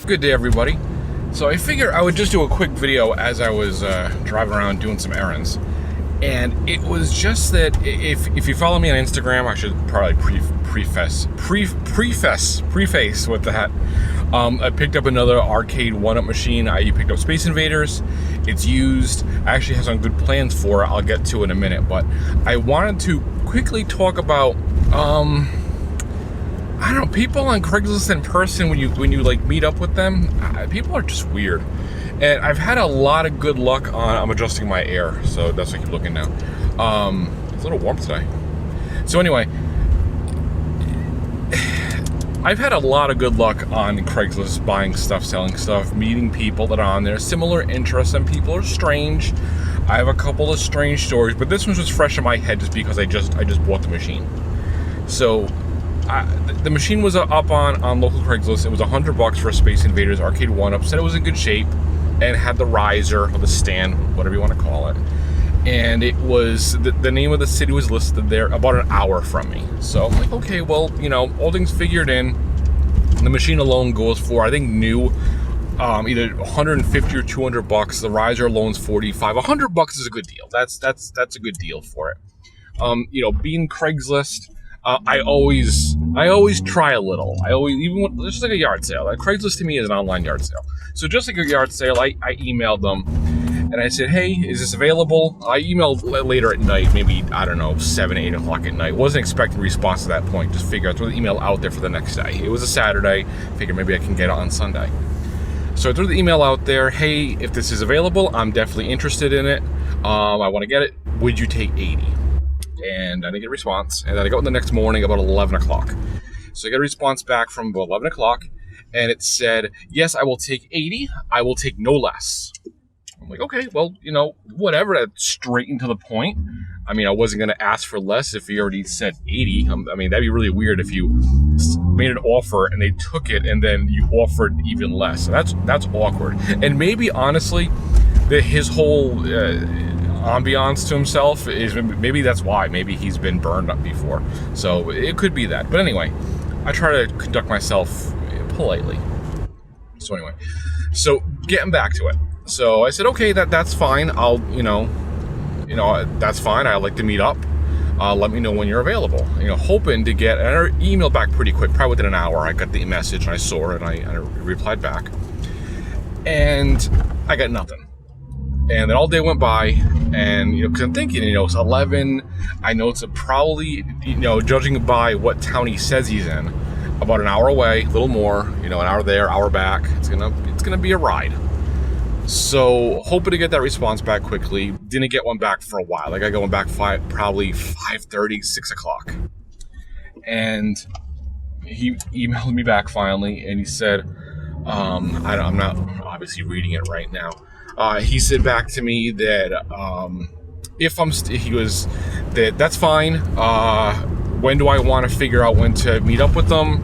Good day, everybody. So I figured I would just do a quick video as I was driving around doing some errands. And it was just that if you follow me on Instagram, I should probably preface with that. I picked up another Arcade1Up machine. I picked up Space Invaders. It's used. I actually have some good plans for it. I'll get to it in a minute. But I wanted to quickly talk about I don't know, people on Craigslist in person, when you like meet up with them, people are just weird. And I've had a lot of good luck on, I'm adjusting my air, so that's why I keep looking now. It's a little warm today. So anyway, I've had a lot of good luck on Craigslist, buying stuff, selling stuff, meeting people that are on there, similar interests, and people are strange. I have a couple of strange stories, but this one's just fresh in my head just because I just bought the machine. So the machine was up on local Craigslist. It was $100 for a Space Invaders Arcade1Up. Said it was in good shape and had the riser or the stand, whatever you want to call it. And it was the name of the city was listed there, about an hour from me. So I'm like, okay, well, you know, all things figured in. The machine alone goes for, I think, new, either $150 or $200. The riser alone's $45. $100 is a good deal. That's a good deal for it. You know, being Craigslist, I always try a little. Just like a yard sale. Like Craigslist to me is an online yard sale. So just like a yard sale, I emailed them and I said, hey, is this available? I emailed later at night, maybe, I don't know, 7, 8 o'clock at night. Wasn't expecting a response at that point. Just figured I'd throw the email out there for the next day. It was a Saturday. Figured maybe I can get it on Sunday. So I threw the email out there. Hey, if this is available, I'm definitely interested in it. I want to get it. Would you take 80? And I didn't get a response. And then I got in the next morning about 11 o'clock. So I got a response back from about 11 o'clock. And it said, yes, I will take 80. I will take no less. I'm like, okay, well, you know, whatever. That's straight and to the point. I mean, I wasn't going to ask for less if he already said 80. I mean, that'd be really weird if you made an offer and they took it and then you offered even less. So that's awkward. And maybe, honestly, his whole ambiance to himself is, maybe that's why. Maybe he's been burned up before. So it could be that. But anyway, I try to conduct myself politely. So anyway, so getting back to it. So I said, okay, that's fine. I'll, you know, that's fine. I'd like to meet up. Let me know when you're available. You know, hoping to get, and I emailed back pretty quick, probably within an hour. I got the message and I saw it and I replied back. And I got nothing. And then all day went by, and, you know, because I'm thinking, you know, it's 11. I know it's probably, you know, judging by what town he says he's in, about an hour away, a little more, you know, an hour there, hour back. It's gonna be a ride. So hoping to get that response back quickly. Didn't get one back for a while. Like I got one back probably 5:30, 6 o'clock. And he emailed me back finally, and he said, I'm not obviously reading it right now. He said back to me that that's fine. When do I want to figure out when to meet up with them?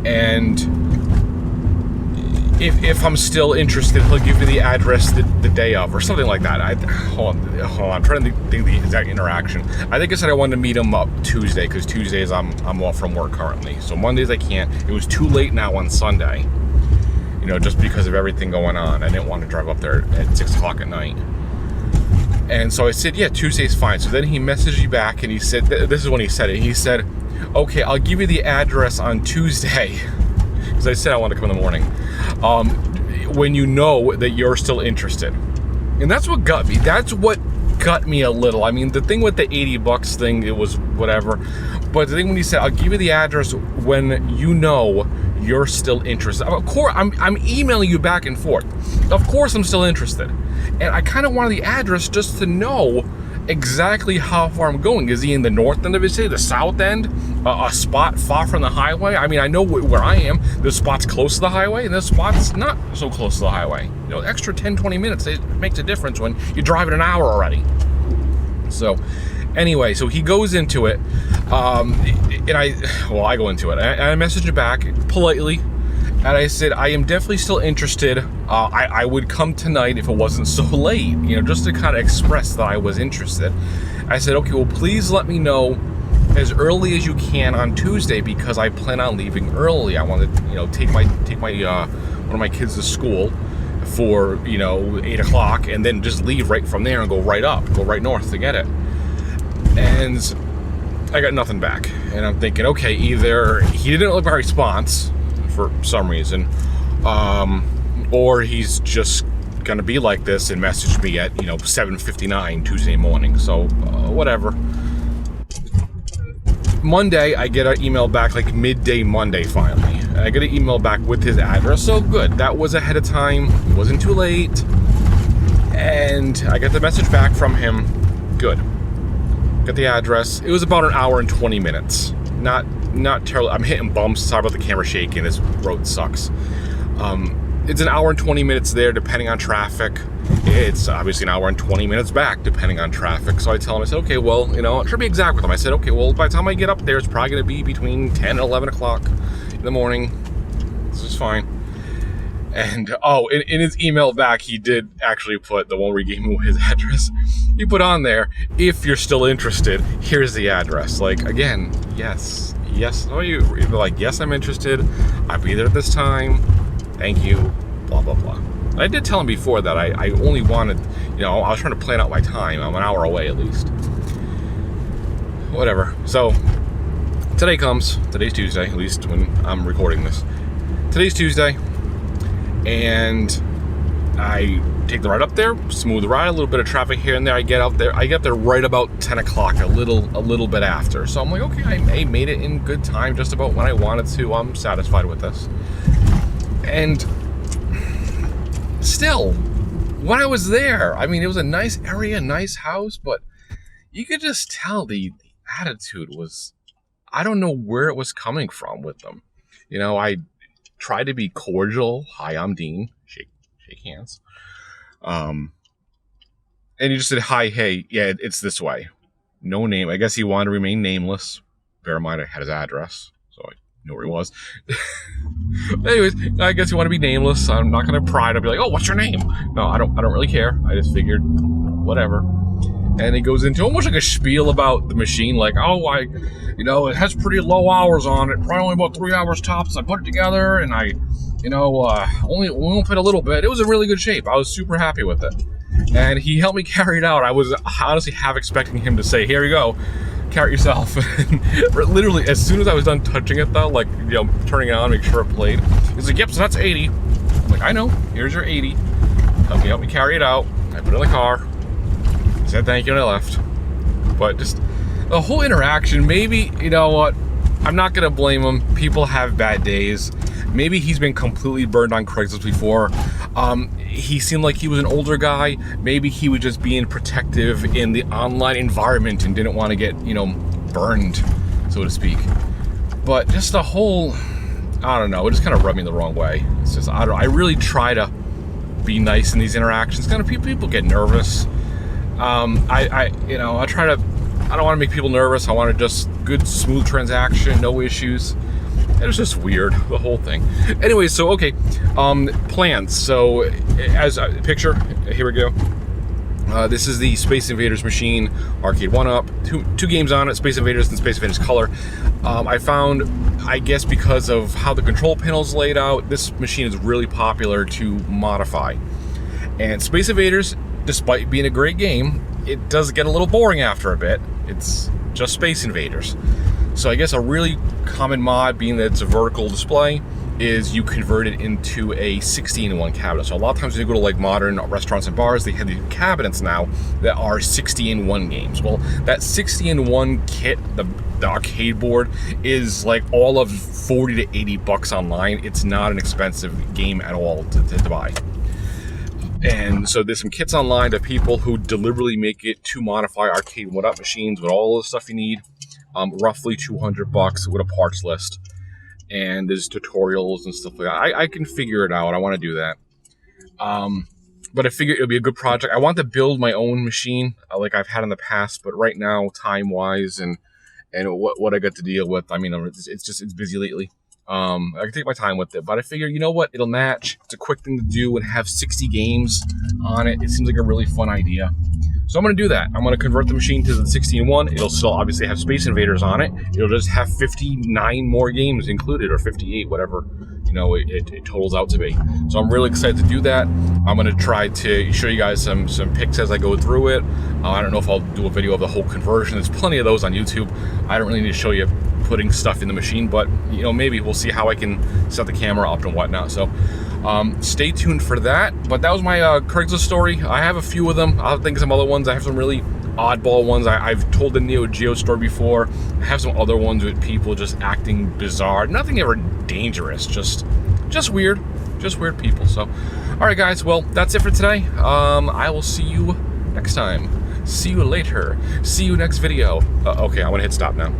And if I'm still interested, he'll give me the address the day of, or something like that. Hold on. I'm trying to think the exact interaction. I think I said I wanted to meet him up Tuesday, because Tuesdays I'm off from work currently. So Mondays I can't. It was too late now on Sunday. You know, just because of everything going on. I didn't want to drive up there at 6 o'clock at night. And so I said, yeah, Tuesday's fine. So then he messaged me back and he said, this is when he said it. He said, okay, I'll give you the address on Tuesday. Because I said I want to come in the morning. When you know that you're still interested. And that's what got me. That's what got me a little. I mean, the thing with the $80 thing, it was whatever. But the thing when he said, I'll give you the address when you know you're still interested. Of course, I'm emailing you back and forth. Of course I'm still interested. And I kind of wanted the address just to know exactly how far I'm going. Is he in the north end of his city, the south end, a spot far from the highway? I mean, I know where I am. There's spots close to the highway, and there's spots not so close to the highway. You know, extra 10, 20 minutes, it makes a difference when you're driving an hour already. So anyway, so he goes into it, and I go into it, and I message him back politely, and I said, I am definitely still interested. I would come tonight if it wasn't so late, you know, just to kind of express that I was interested. I said, okay, well, please let me know as early as you can on Tuesday, because I plan on leaving early. I want to, you know, take my one of my kids to school for 8 o'clock, and then just leave right from there and go right north to get it. And I got nothing back, and I'm thinking, okay, either he didn't leave a response for some reason, or he's just gonna be like this and message me at 7:59 Tuesday morning. So whatever. Monday, I get an email back, like midday Monday finally. I get an email back with his address, so good. That was ahead of time, it wasn't too late. And I get the message back from him, good. Got the address. It was about an hour and 20 minutes. Not terrible. I'm hitting bumps, sorry about the camera shaking, this road sucks. It's an hour and 20 minutes there, depending on traffic. It's obviously an hour and 20 minutes back, depending on traffic. So I tell him, I said, okay, well, I try to be exact with him. I said, okay, well, by the time I get up there, it's probably going to be between 10 and 11 o'clock in the morning. This is fine. And, in his email back, he did actually put, the one where he gave me his address, he put on there, if you're still interested, here's the address. Like, again, yes. You're like, yes, I'm interested. I'll be there at this time. Thank you, blah, blah, blah. I did tell him before that I only wanted, I was trying to plan out my time. I'm an hour away at least. Whatever. So, today's Tuesday, at least when I'm recording this. Today's Tuesday, and I take the ride up there, smooth ride, a little bit of traffic here and there. I get there right about 10 o'clock, a little bit after. So I'm like, okay, I made it in good time, just about when I wanted to. I'm satisfied with this. And still, when I was there, I mean, it was a nice area, nice house, but you could just tell the attitude was, I don't know where it was coming from with them. I tried to be cordial. Hi, I'm Dean. Shake hands. And he just said, hi, hey, yeah, it's this way. No name. I guess he wanted to remain nameless. Bear in mind, I had his address, so I knew where he was. Anyways, I guess you want to be nameless. I'm not going to pry to be like, oh, what's your name? No, I don't really care. I just figured, whatever. And he goes into almost like a spiel about the machine, like, it has pretty low hours on it, probably only about 3 hours tops. I put it together, and I, only put a little bit. It was in really good shape. I was super happy with it. And he helped me carry it out. I was honestly half expecting him to say, here you go, carry it yourself. Literally, as soon as I was done touching it, though, like, turning it on, make sure it played, he's like, yep, so that's 80. I'm like, I know, here's your 80. Help me carry it out. I put it in the car. Said thank you and I left. But just the whole interaction, maybe, I'm not going to blame him. People have bad days. Maybe he's been completely burned on Craigslist before. He seemed like he was an older guy. Maybe he was just being protective in the online environment and didn't want to get, burned, so to speak. But just the whole, I don't know, it just kind of rubbed me the wrong way. It's just, I really try to be nice in these interactions. Kind of people get nervous. I try to, I don't want to make people nervous. I want to just good, smooth transaction, no issues. It was just weird, the whole thing. Anyway, so, okay, plans. So, as a picture, here we go. This is the Space Invaders machine, Arcade1Up. Two games on it, Space Invaders and Space Invaders Color. I found, I guess because of how the control panel's laid out, this machine is really popular to modify. And Space Invaders, despite being a great game, it does get a little boring after a bit. It's just Space Invaders. So I guess a really common mod, being that it's a vertical display, is you convert it into a 60-in-1 cabinet. So a lot of times when you go to like modern restaurants and bars, they have these cabinets now that are 60-in-1 games. Well, that 60-in-1 kit, the arcade board, is like all of $40 to $80 online. It's not an expensive game at all to buy. And so there's some kits online to people who deliberately make it to modify Arcade1Up machines with all the stuff you need. Roughly $200 with a parts list. And there's tutorials and stuff like that. I can figure it out. I want to do that. But I figure it'll be a good project. I want to build my own machine like I've had in the past. But right now, time-wise and what I got to deal with, I mean, it's busy lately. I can take my time with it, but I figure, you know what, it'll match. It's a quick thing to do and have 60 games on it. It seems like a really fun idea. So I'm going to do that. I'm going to convert the machine to the 60-in-1. It'll still obviously have Space Invaders on it. It'll just have 59 more games included, or 58, whatever you know, it totals out to be. So I'm really excited to do that. I'm gonna try to show you guys some pics as I go through it. I don't know if I'll do a video of the whole conversion. There's plenty of those on YouTube. I don't really need to show you putting stuff in the machine, but you know, maybe we'll see how I can set the camera up and whatnot. So stay tuned for that. But that was my Craigslist story. I have a few of them. I'll think of some other ones. I have some really oddball ones. I've told the Neo Geo story before. I have some other ones with people just acting bizarre. Nothing ever dangerous, just weird. Just weird people. So, all right, guys. Well, that's it for today. I will see you next time. See you later. See you next video. Okay, I'm gonna hit stop now.